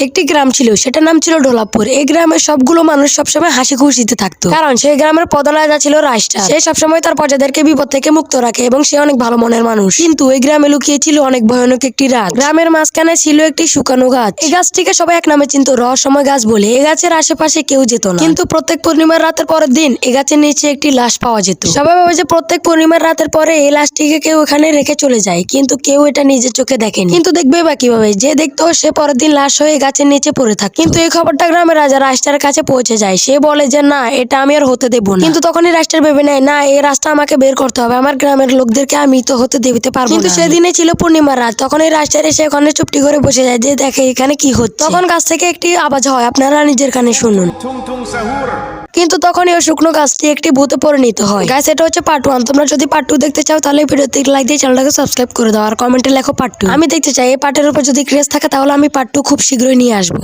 একটি গ্রাম ছিল, সেটার নাম ছিল ঢোলাপুর। এই গ্রামের সবগুলো মানুষ সবসময় হাসি খুশিতে থাকতো, কারণ সেই গ্রামের প্রধান রাজা ছিল রাজস্টার। সে সবসময় তার প্রজাদেরকে বিপদ থেকে মুক্ত রাখে এবং সে অনেক ভালো মনের মানুষ। কিন্তু এই গ্রামে লুকিয়ে ছিল অনেক ভয়ানক একটি রাজ। গ্রামের মাঝখানে ছিল একটি শুকানো গাছ। এই গাছটিকে সবাই এক নামে চিনত, রহস্যময় গাছ বলে। এই গাছের আশেপাশে কেউ যেত না, কিন্তু প্রত্যেক পূর্ণিমার রাতের পরের দিন এই গাছের নিচে একটি লাশ পাওয়া যেত। সবাই ভাবে যে প্রত্যেক পূর্ণিমার রাতের পরে এই লাশটিকে কেউ এখানে রেখে চলে যায়, কিন্তু কেউ এটা নিজের চোখে দেখেনি। কিন্তু দেখবে বা কিভাবে? যে দেখতো সে পরের দিন লাশ হয়ে গাছের নিচে পড়ে থাকে। কিন্তু এই খবরটা গ্রামের রাজা রাজস্টারের কাছে পৌঁছে যায়। সে বলে যে না, এটা আমি আর হতে দেবো না। কিন্তু তখনই রাজস্টার ভেবে নেয়, না, এই রাস্তা আমাকে বের করতে হবে, আমার গ্রামের লোকদেরকে আমি তো হতে দিতে পারবো না। কিন্তু সেদিনে ছিল পূর্ণিমার রাত। তখন এই রাজস্টার এসে ওখানে চুপটি করে বসে যায়, যে দেখে এখানে কি হচ্ছে। তখন গাছ থেকে একটি আওয়াজ হয়, আপনারা নিজের কানে শুনুন। tung tung sahur. কিন্তু তখনই ওই শুকনো গাছটি একটি ভূতে পরিণত হয়। গাছ, এটা হচ্ছে পার্ট 1। তোমরা যদি পার্ট 2 দেখতে চাও তাহলে ভিডিওতে লাইক দিয়ে চ্যানেলটাকে সাবস্ক্রাইব করে দাও আর কমেন্টে লেখো পার্ট 2। আমি দেখতে চাই এই পার্টের উপর যদি ক্রেজ থাকে, তাহলে আমি পার্ট 2 খুব শীঘ্রই নিয়ে আসবো।